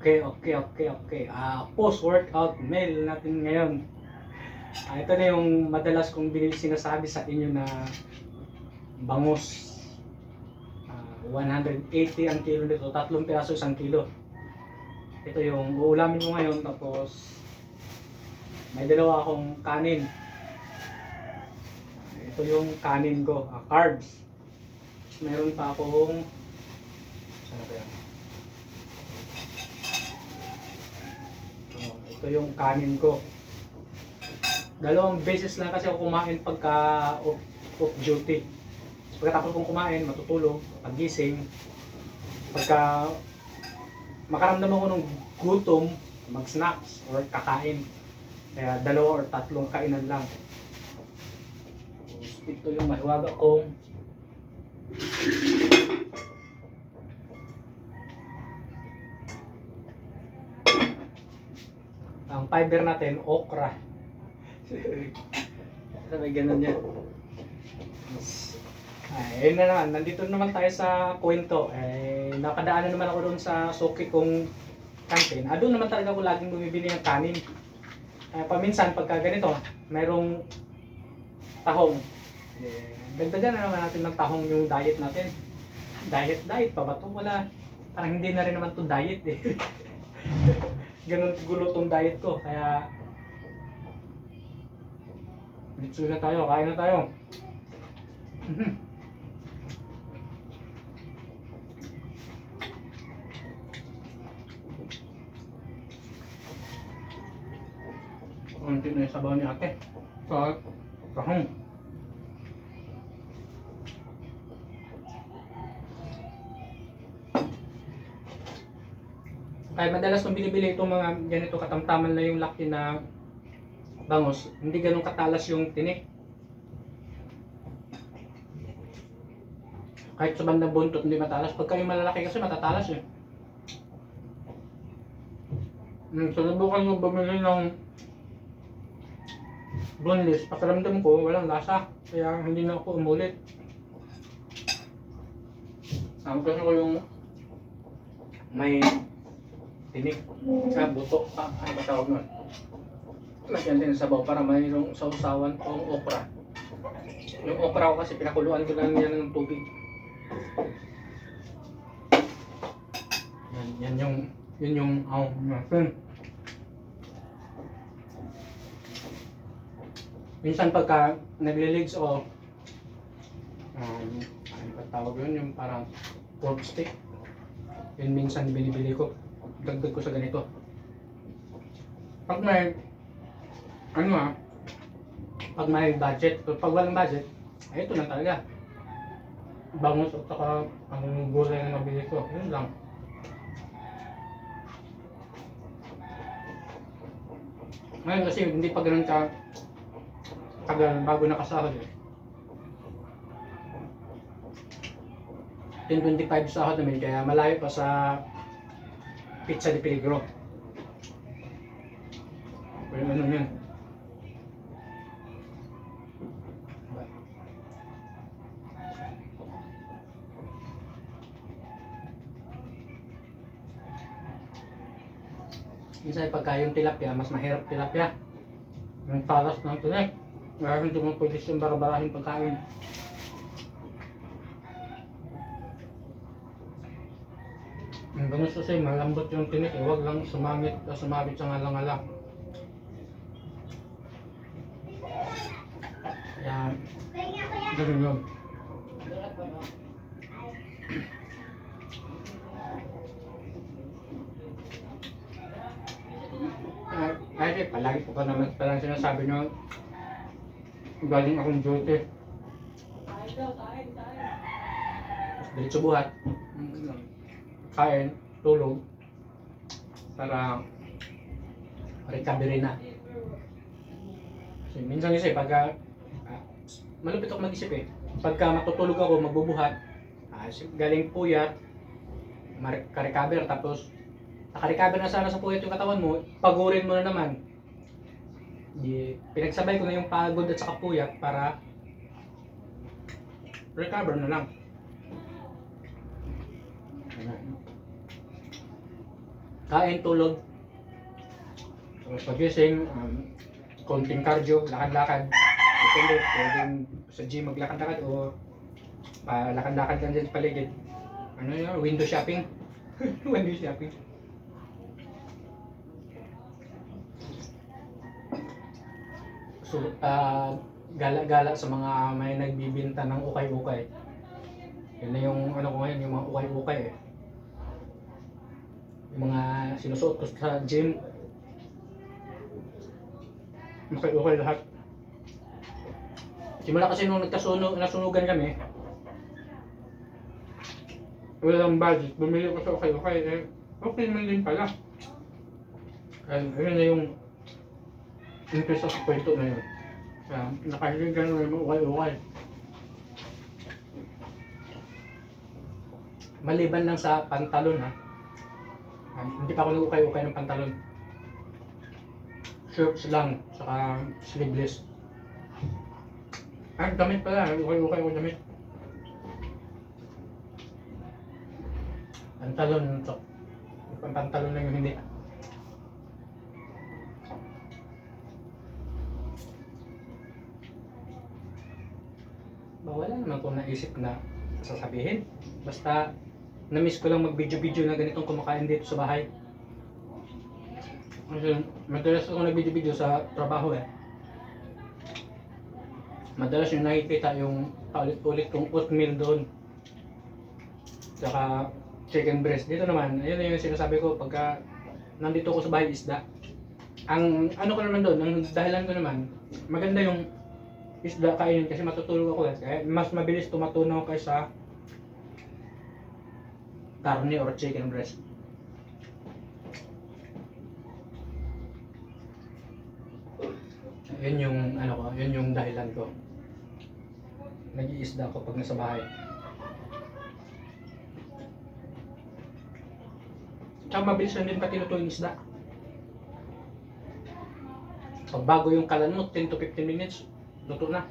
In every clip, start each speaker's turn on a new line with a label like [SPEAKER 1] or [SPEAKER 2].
[SPEAKER 1] Okay. Post-workout meal natin ngayon. Ito na yung madalas kong sinasabi sa inyo na bangus. 180 ang kilo nito, 3 piraso isang kilo. Ito yung uulamin ko ngayon, tapos may dalawa akong kanin. Ito yung kanin ko, carbs. Meron pa akong ano ba yan? Ito yung kanin ko. 2 beses lang kasi ako kumain pagka off duty. Pagkatapos kong kumain, matutulog, pagising, pagka makaramdam ako ng gutom, mag-snacks or kakain. Kaya 2 or 3 kainan lang. Ito yung mahiwaga kong ang fiber natin, okra. Sabay ganun yan. Ayun na naman, nandito naman tayo sa kwento. Nakadaanan naman ako doon sa suki kong kantin. Doon naman talaga ako laging bumibili ng kanin. Paminsan pagka ganito, merong tahong. Dagdagan na naman natin ng tahong yung diet natin. Diet pa ba ito? Wala. Parang hindi na rin naman ito diet eh. Ganun gulo tong diet ko. Kaya litso na tayo, kain na tayo. Kunti na yung sabaw ni ate. Sa kahong. Kaya madalas kong binibili itong mga ganito katamtaman na yung laki na bangus. Hindi ganun katalas yung tinik. Kahit sa bandang buntot hindi matalas. Pagka yung malalaki kasi matatalas eh. Susubukan ko bumili ng boneless. Pakiramdam ko walang lasa. Kaya hindi na ako umulit. Ang kasi ko yung may tinik sa buto. Ano ba tawag nun? Lagyan din sa sabaw para mayroong sausawan o okra. Yung okra ko kasi pinakuluan ko lang yan ng tubig. Yun yung natin. Minsan pagka nagliligs o ano ba tawag yun, yung parang pork stick, yun minsan binibili ko, dagdag ko sa ganito. Pag may pag may budget, pag walang budget, ay ito lang talaga. Bangus at saka ang gulay na nabili ko, yun lang. Ngayon kasi hindi pa ganun ka tagal bago nakasahod eh. 10-25 sahod namin, kaya malayo pa sa Pizza de Peligro. Pero ano yun? Minsan pagka yung tilapia, mas mahirap tilapia. Yung talas ng tinik. Kaya hindi mo pwede siyang barabarahin pagkain. Ang bangus kasi malambot yung tinik eh. Huwag lang sumamit o sumabit sa ngalang-ngalang. Kaya ganun yun. Kasi palagi po ka naman palang sinasabi nyo galing akong duty. Diretso buhat. Kain, tulog. Para recovery na. Kasi minsan kasi pagka malupit ako mag-isip eh. Pagka matutulog ako, magbubuhat, galing puyat, ka-recover, tapos naka-recover na sana sa puyat yung katawan mo, pagurin mo na naman. Pinagsabay ko na yung pagod at saka puyat para recover na lang. Kain, tulog. Tapos pagising, konting cardio, lakad-lakad. Depende, pwedeng sa gym maglakad-lakad o lakad-lakad lang dyan sa paligid. Ano yun? Window shopping. Window shopping. So, gala-gala sa mga may nagbibinta ng ukay-ukay. Yun na yung ano ko ngayon, yung mga ukay-ukay eh. Yung mga sinusuot ko sa gym. Ukay-ukay lahat. Simula kasi nung nasunugan kami, walang budget, bumili ko sa ukay-ukay eh. Okay naman din pala. Ayun na yung interest sa kwento na yun. Nakalilig ka naman yung ukay-ukay. Maliban lang sa pantalon ha. Hindi pa ako nag-ukay-ukay ng pantalon. Shirts lang, saka sleeveless. Damit pala, ukay-ukay ko damit. Pantalon, pantalon lang yung hindi. Wala naman kung naisip na sasabihin. Basta na-miss ko lang mag-video-video na ganitong kumakain dito sa bahay. Kasi madalas ako nag-video-video sa trabaho eh. Madalas yung nakikita yung paulit-ulit kong oatmeal doon. Tsaka chicken breast. Dito naman, yun yung sinasabi ko pagka nandito ko sa bahay isda. Ang ano ko naman doon, ang dahilan ko naman, maganda yung isda kainin kasi matutulog ako eh. Kaya mas mabilis tumatunaw kaysa karne or chicken breast. Yun yung ano ko, yun yung dahilan ko. Nag-iisda ako pag nasa bahay. Tsaka mabilis lang din pati luto yung isda. Pag bago yung kalan mo, 10 to 15 minutes, luto na.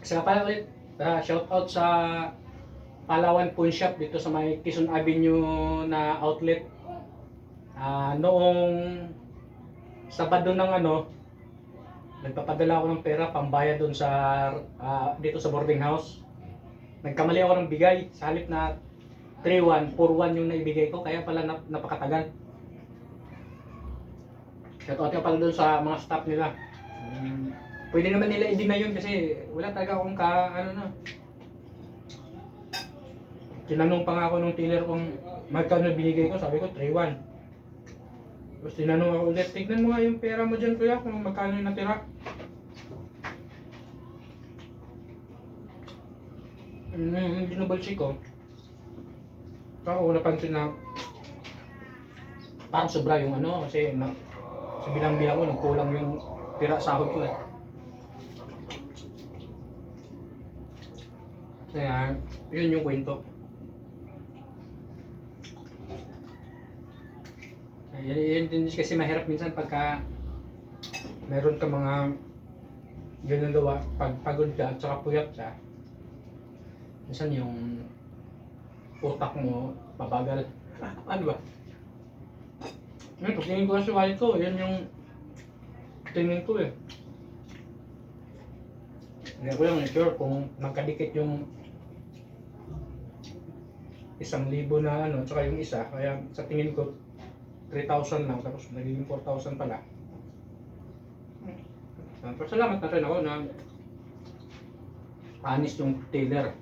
[SPEAKER 1] Isa pala ulit, shout out sa Palawan Pawn Shop dito sa may Quezon Avenue na outlet. Noong Sabado ng nagpapadala ako ng pera pambayad doon sa dito sa boarding house. Nagkamali ako ng bigay sa halip na 3-1, 4-1 yung naibigay ko kaya pala napakatagal. Shout out ka pala doon sa mga staff nila. Pwede naman nila i-deny yun kasi wala talaga akong tinanong pa nga ako nung teller kung magkano binigay ko, sabi ko 3-1. Tapos tinanong ako ulit, tignan mo nga yung pera mo dyan kuya kung magkano yung natira. Dinouble check ko. Ako napansin na parang sobra yung kasi sa bilang-bilang ko nagkulang yung tira sahod ko eh. Kaya yun yung kwento. Yan din kasi mahirap minsan pagka meron ka mga ginagawa, pag pagod ka at saka puyat ka, minsan yung utak mo mabagal. Ano ba? Pagtingin ko sa wallet ko, yan yung tingin ko eh. Hindi ko lang sure kung magkadikit yung 1,000 na tsaka yung isa, kaya sa tingin ko 3,000 lang tapos naging 4,000 pala. Pasalamat na rin ako na honest yung teller.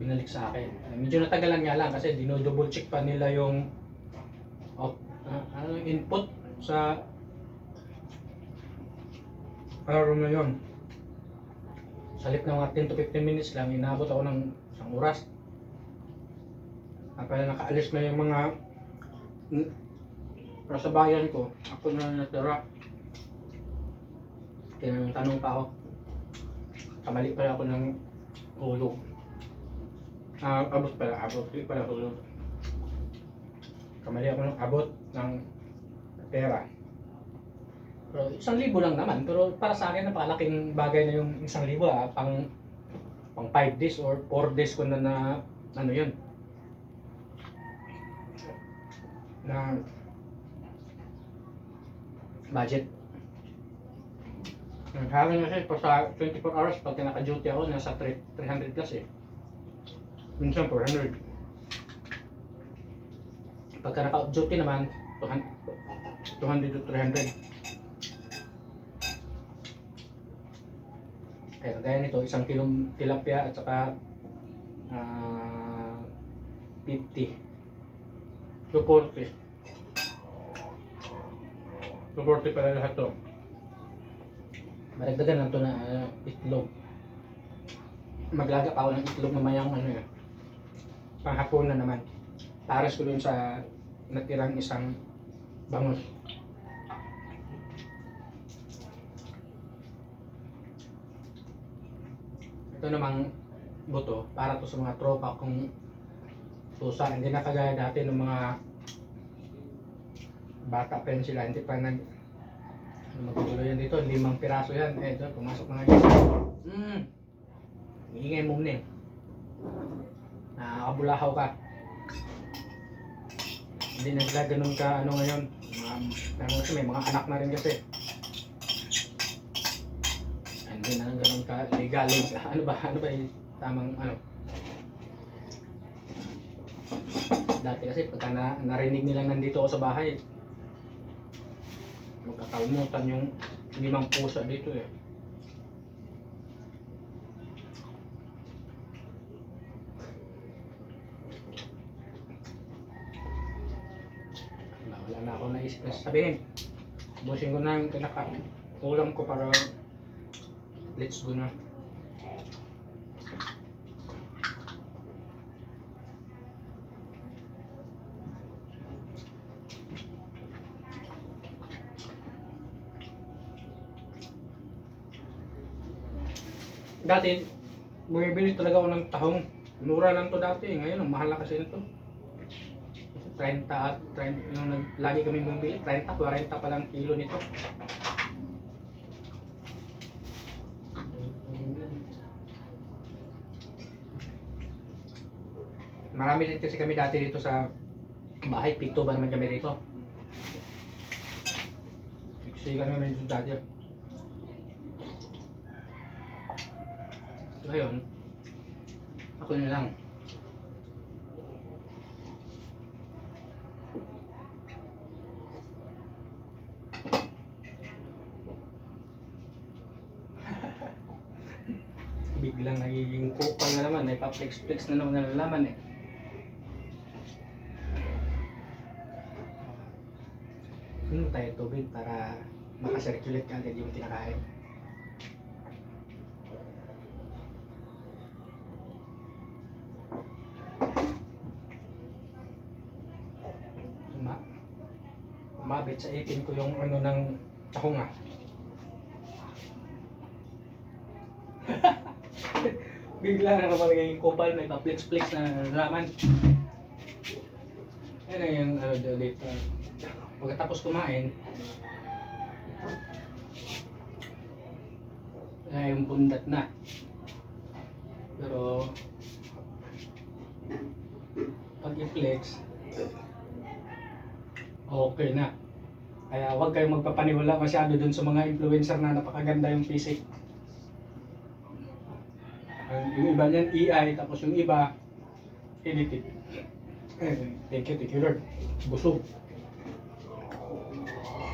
[SPEAKER 1] Binalik sa akin. Medyo natagalan nga lang kasi dino-double check pa nila yung input sa araw na yun. Sa halip ng mga 10 to 15 minutes lang, inabot ako ng 1 oras. Pala nakaalis na yung mga sa bayan ko, ako na natira. Tanong pa ako. Kamali pala ako ng Tulog. Abot pala, abot. Hindi pala tulog. Kamali ako ng abot ng pera. Pero 1,000 lang naman. Pero para sa akin, napakalaking bagay na yung 1,000 pang 5 days or 4 days ko na ano yun. Na budget. Halos kasi pa sa 24 hours pag naka-duty ako, nasa 300 plus eh. Minsan 400. Pagka naka-duty naman, 200 to 300. Kaya gaya nito, 1 kilong tilapia at saka 50. 240. 240 pala lahat to. Maragdagan lang to na itlog. Maglaga pa ako ng itlog mamayang panghapon na naman. Pares ko dun sa natirang isang bangus. Ito namang buto para to sa mga tropa kung tusa. Hindi na kagaya dati ng mga bata pa yun sila. Hindi pa magtuloy yan dito, 5 piraso yan. Eh, ito, pumasok na nga yun. Ingay mo muna eh. Nakakabulahaw ka. Hindi na sila ganun ka, ngayon. Kasi may mga anak na rin kasi. Hindi na ganun ka legal. Ano ba yung tamang Dati kasi pagka narinig nilang nandito ako sa bahay, magkakalimutan yung 5 pusa dito eh. Wala na ako naisip na sabihin. Busin ko na yung ulam ko para let's go na. Dati, bumibili talaga ako ng tahong. Mura lang to dati. Ngayon, ang mahal na kasi nito. 30 at 30, lagi kami bumibili. 30, 40 pa lang kilo nito. Marami din kasi kami dati dito sa bahay. Pito ba naman kami dito. Kasi kami dito dati. Ngayon, ako na lang. Biglang nagiging kupal na naman, may pa-flex-flex na naman nalalaman eh. Inom tayo tubig para makasirculate ka agad yung kinakain. Umabit sa ipin ko yung ng tahong Bigla na naman naging kupal, may pa-flex-flex na laman. Yan ang dito. Pagkatapos kumain, yung bundat na. Pero pag i-flex, okay na. Kaya huwag kayong magpapaniwala masyado dun sa mga influencer na napakaganda yung physique. Yung iba niyan AI, tapos yung iba edited. Thank you Lord. Busog.